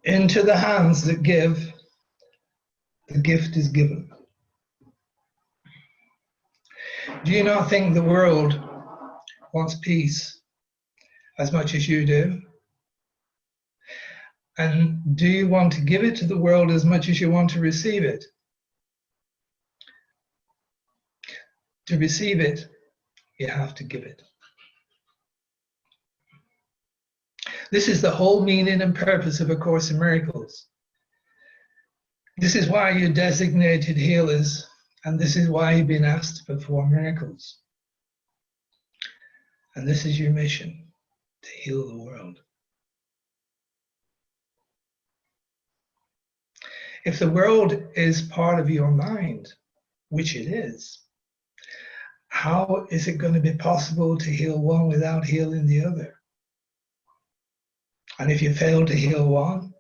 Into the hands that give, the gift is given. Do you not think the world wants peace as much as you do? And do you want to give it to the world as much as you want to receive it? To receive it, you have to give it. This is the whole meaning and purpose of A Course in Miracles. This is why you're designated healers, and this is why you've been asked to perform miracles. And this is your mission, to heal the world. If the world is part of your mind, which it is, how is it going to be possible to heal one without healing the other? And if you fail to heal one,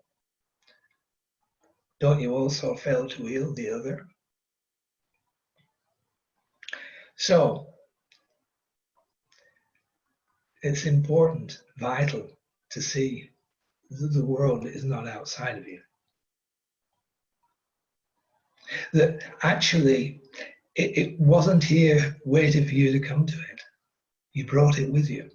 don't you also fail to heal the other? So, it's important, vital, to see that the world is not outside of you. That actually, it wasn't here waiting for you to come to it. You brought it with you.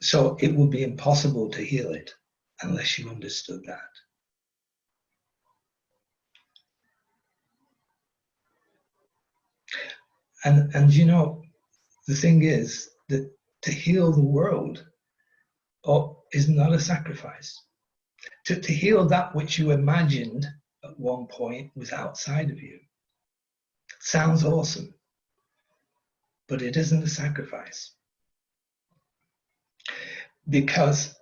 So it would be impossible to heal it unless you understood that. And you know, the thing is that to heal the world is not a sacrifice. To heal that which you imagined at one point was outside of you. Sounds awesome, but it isn't a sacrifice. Because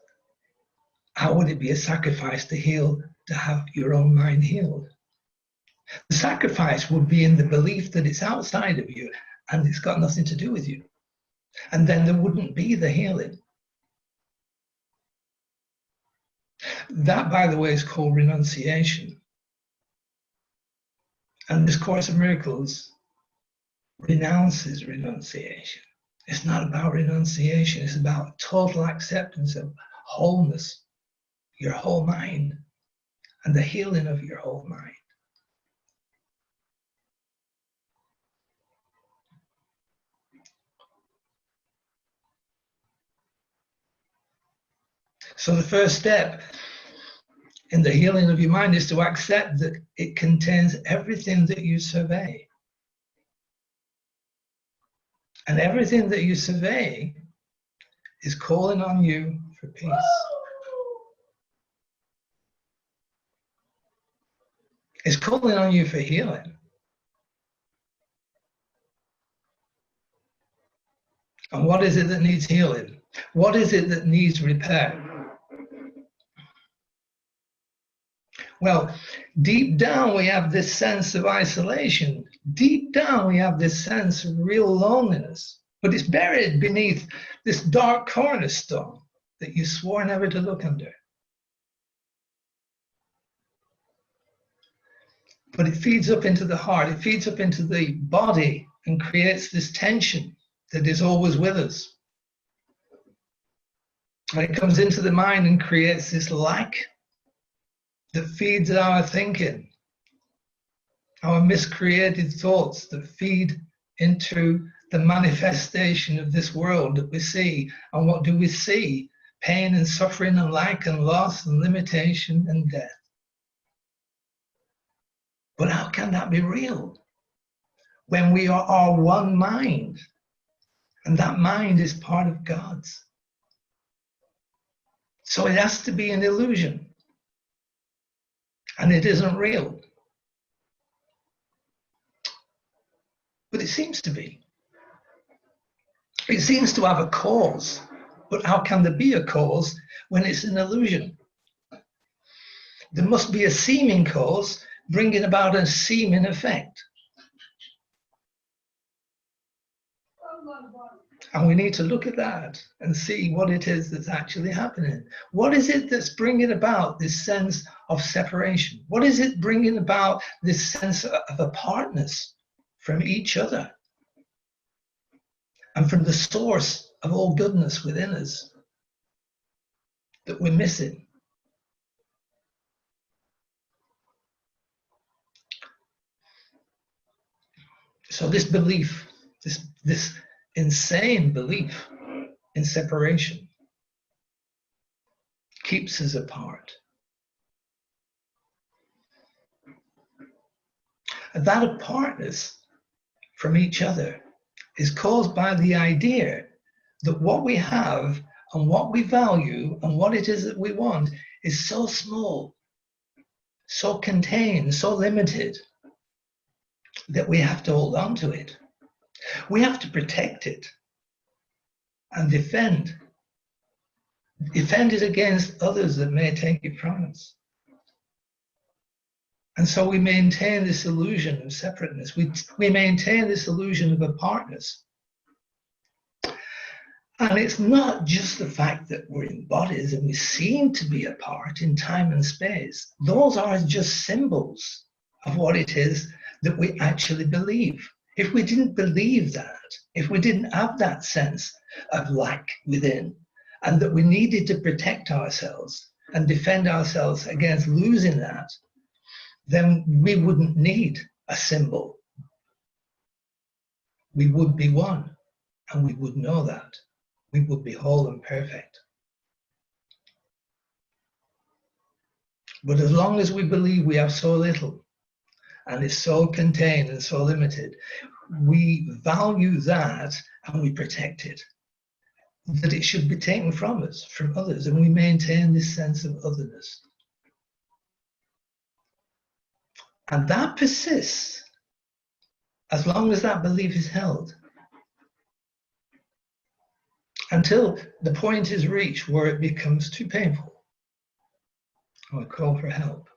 how would it be a sacrifice to have your own mind healed? The sacrifice would be in the belief that it's outside of you and it's got nothing to do with you. And then there wouldn't be the healing. That, by the way, is called renunciation. And this Course of Miracles renounces renunciation. It's not about renunciation, it's about total acceptance of wholeness, your whole mind, and the healing of your whole mind. So the first step in the healing of your mind is to accept that it contains everything that you survey. And everything that you survey is calling on you for peace. It's calling on you for healing. And what is it that needs healing? What is it that needs repair? Well, deep down we have this sense of isolation. Deep down we have this sense of real loneliness. But it's buried beneath this dark cornerstone that you swore never to look under. But it feeds up into the heart, it feeds up into the body and creates this tension that is always with us. And it comes into the mind and creates this lack that feeds our thinking, our miscreated thoughts that feed into the manifestation of this world that we see. And what do we see? Pain and suffering and lack and loss and limitation and death. But how can that be real when we are one mind? And that mind is part of God's. So it has to be an illusion. And it isn't real. But it seems to be. It seems to have a cause. But how can there be a cause when it's an illusion? There must be a seeming cause bringing about a seeming effect. And we need to look at that and see what it is that's actually happening. What is it that's bringing about this sense of separation? What is it bringing about this sense of apartness from each other and from the source of all goodness within us that we're missing. So this belief, this insane belief in separation keeps us apart. And that apartness from each other is caused by the idea that what we have and what we value and what it is that we want is so small, so contained, so limited, that we have to hold on to it. We have to protect it and defend it against others that may take it from us. And so we maintain this illusion of separateness. We maintain this illusion of apartness. And it's not just the fact that we're in bodies and we seem to be apart in time and space. Those are just symbols of what it is that we actually believe. If we didn't believe that, if we didn't have that sense of lack within, and that we needed to protect ourselves and defend ourselves against losing that, then we wouldn't need a symbol. We would be one, and we would know that. We would be whole and perfect. But as long as we believe we have so little, and it's so contained and so limited, we value that and we protect it. That it should be taken from us, from others, and we maintain this sense of otherness. And that persists as long as that belief is held, until the point is reached where it becomes too painful, or a call for help.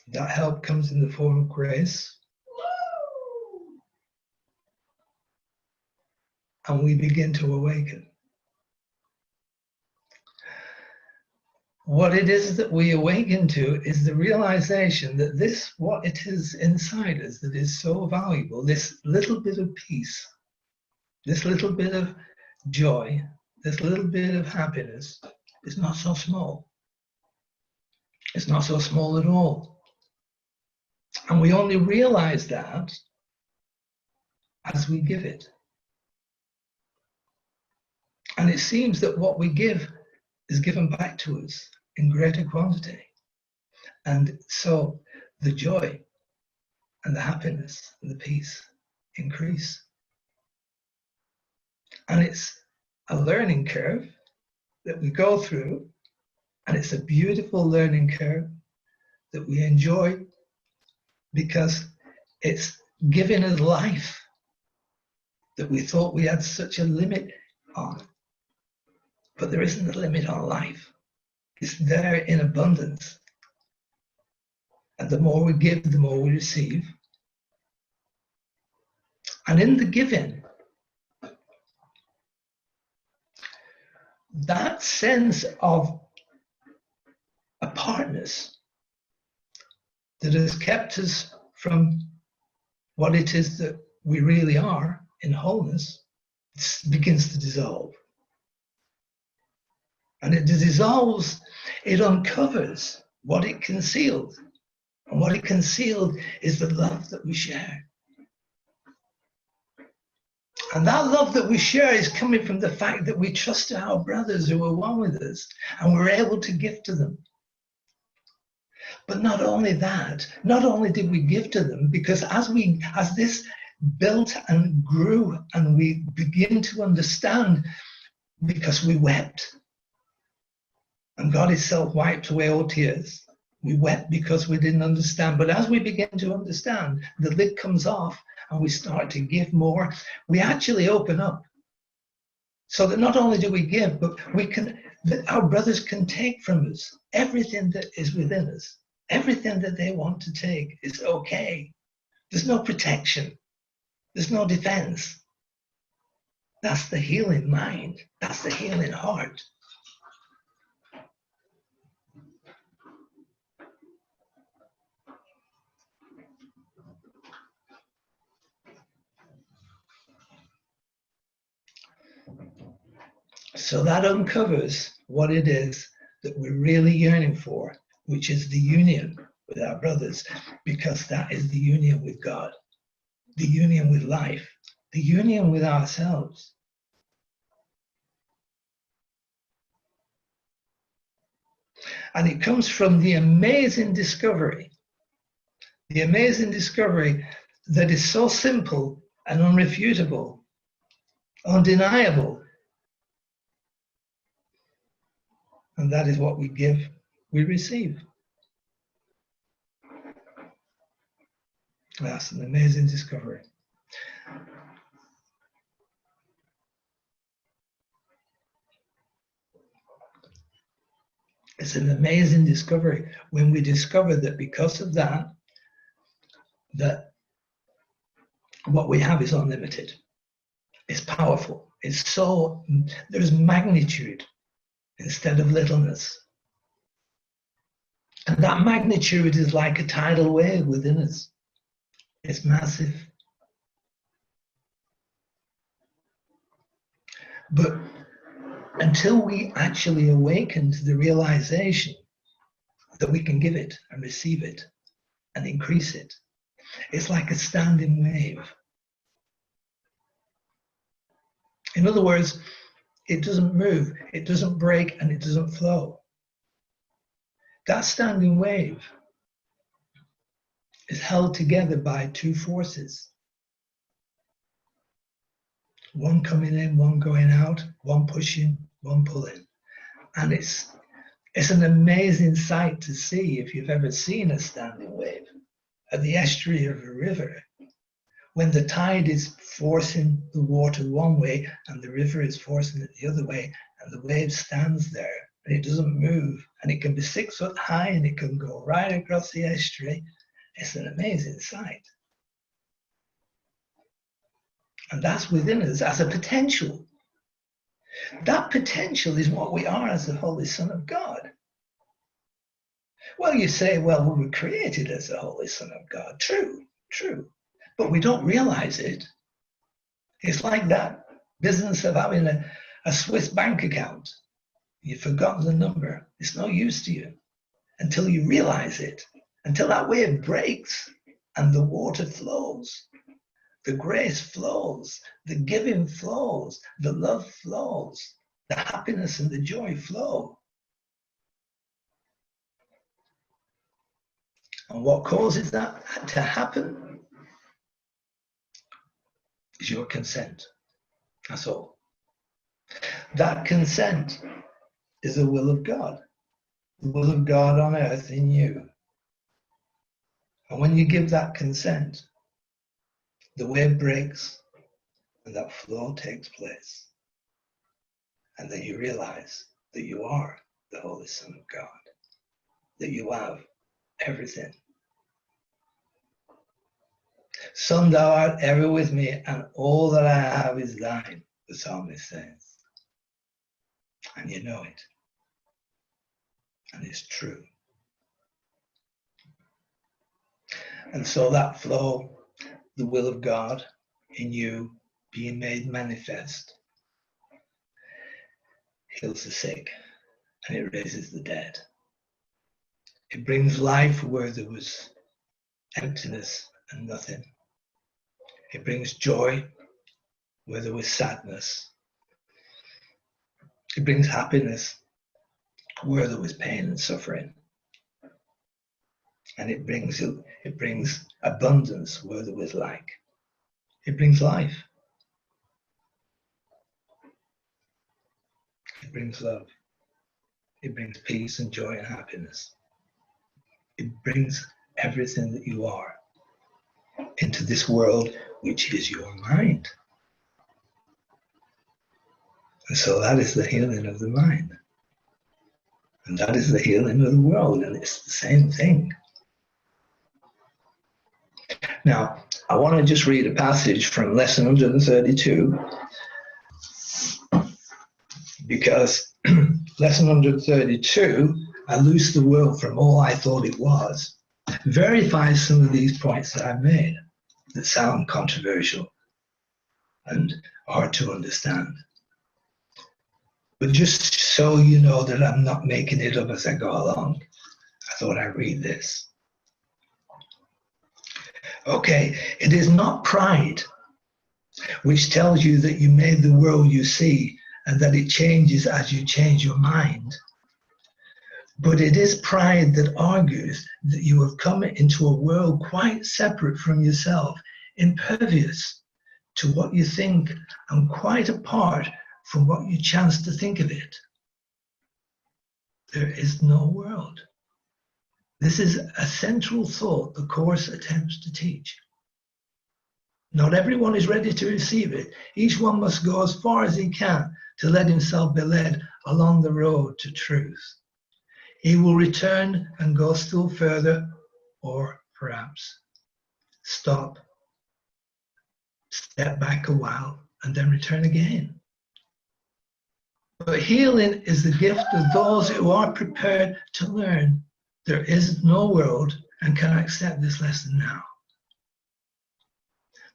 That help comes in the form of grace, and we begin to awaken. What it is that we awaken to is the realization that this, what it is inside us that is so valuable, this little bit of peace, this little bit of joy, this little bit of happiness, is not so small. It's not so small at all. And we only realize that as we give it. And it seems that what we give is given back to us in greater quantity. And so the joy and the happiness and the peace increase. And it's a learning curve that we go through, and it's a beautiful learning curve that we enjoy because it's giving us life that we thought we had such a limit on. But there isn't a limit on life. It's there in abundance. And the more we give, the more we receive. And in the giving, that sense of apartness that has kept us from what it is that we really are in wholeness begins to dissolve. And it dissolves, it uncovers what it concealed. And what it concealed is the love that we share. And that love that we share is coming from the fact that we trust our brothers who are one with us, and we're able to give to them. But not only that, not only did we give to them, because as this built and grew and we begin to understand, because we wept. And God Himself wiped away all tears. We wept because we didn't understand. But as we begin to understand, the lid comes off and we start to give more. We actually open up. So that not only do we give, but our brothers can take from us everything that is within us. Everything that they want to take is okay. There's no protection. There's no defense. That's the healing mind. That's the healing heart. So that uncovers what it is that we're really yearning for, which is the union with our brothers, because that is the union with God, the union with life, the union with ourselves. And it comes from the amazing discovery that is so simple and unrefutable, undeniable. And that is what we give, we receive. That's an amazing discovery. It's an amazing discovery when we discover that because of that, that what we have is unlimited. It's powerful. It's so, there's magnitude instead of littleness. And that magnitude is like a tidal wave within us. It's massive. But until we actually awaken to the realization that we can give it and receive it and increase it, it's like a standing wave. In other words, it doesn't move, it doesn't break, and it doesn't flow. That standing wave is held together by two forces. One coming in, one going out, one pushing, one pulling. And it's an amazing sight to see if you've ever seen a standing wave at the estuary of a river. When the tide is forcing the water one way and the river is forcing it the other way, and the wave stands there and it doesn't move, and it can be 6 foot high and it can go right across the estuary. It's an amazing sight. And that's within us as a potential. That potential is what we are as the Holy Son of God. Well, you say, well, we were created as the Holy Son of God. True, true. But we don't realize it. It's like that business of having a Swiss bank account. You've forgotten the number. It's no use to you until you realize it, until that wave breaks and the water flows. The grace flows, the giving flows, the love flows, the happiness and the joy flow. And what causes that to happen is your consent. That's all. That consent is the will of God. The will of God on earth in you. And when you give that consent, the wave breaks and that flow takes place. And then you realize that you are the Holy Son of God, that you have everything. Son, thou art ever with me, and all that I have is thine, the psalmist says. And you know it. And it's true. And so that flow, the will of God in you being made manifest, heals the sick and it raises the dead. It brings life where there was emptiness and nothing. It brings joy where there was sadness. It brings happiness where there was pain and suffering. And it brings abundance where there was lack. It brings life. It brings love. It brings peace and joy and happiness. It brings everything that you are into this world, which is your mind. And so that is the healing of the mind. And that is the healing of the world, and it's the same thing. Now, I want to just read a passage from lesson 132, because lesson 132, I loose the world from all I thought it was, verifies some of these points that I've made that sound controversial and hard to understand. But just so you know that I'm not making it up as I go along, I thought I'd read this. Okay, it is not pride which tells you that you made the world you see and that it changes as you change your mind. But it is pride that argues that you have come into a world quite separate from yourself, impervious to what you think and quite apart from what you chance to think of it. There is no world. This is a central thought the Course attempts to teach. Not everyone is ready to receive it. Each one must go as far as he can to let himself be led along the road to truth. He will return and go still further, or perhaps stop, step back a while, and then return again. But healing is the gift of those who are prepared to learn there is no world and can accept this lesson now.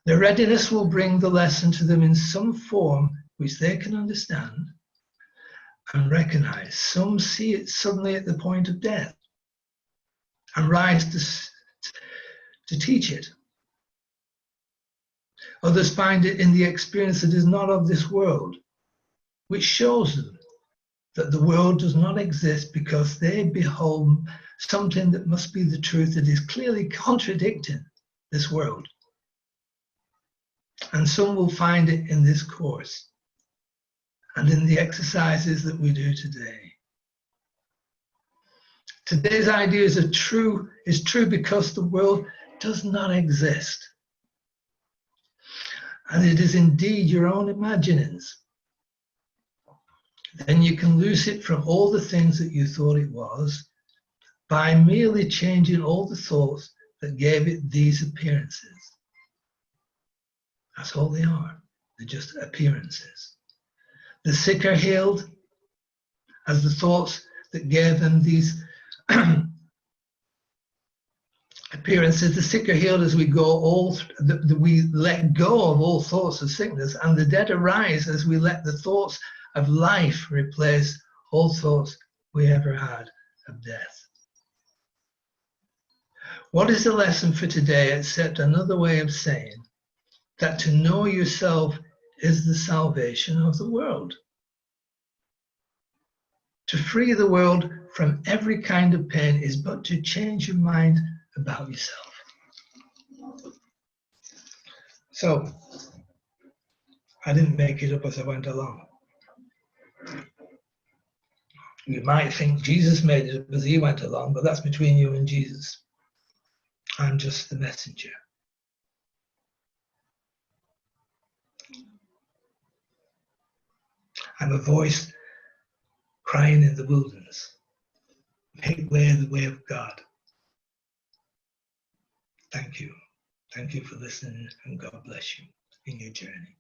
Their readiness will bring the lesson to them in some form which they can understand and recognize. Some see it suddenly at the point of death and rise to teach it. Others find it in the experience that is not of this world, which shows them that the world does not exist because they behold something that must be the truth that is clearly contradicting this world. And some will find it in this course and in the exercises that we do today. Today's ideas are true, is true because the world does not exist. And it is indeed your own imaginings. Then you can loose it from all the things that you thought it was by merely changing all the thoughts that gave it these appearances. That's all they are. They're just appearances. The sick are healed as the thoughts that gave them these appearances. The sick are healed as we go we let go of all thoughts of sickness, and the dead arise as we let the thoughts of life replace all thoughts we ever had of death. What is the lesson for today except another way of saying that to know yourself is the salvation of the world? To free the world from every kind of pain is but to change your mind about yourself. So, I didn't make it up as I went along. You might think Jesus made it up as he went along, but that's between you and Jesus. I'm just the messenger. I'm a voice crying in the wilderness. Make way the way of God. Thank you. Thank you for listening, and God bless you in your journey.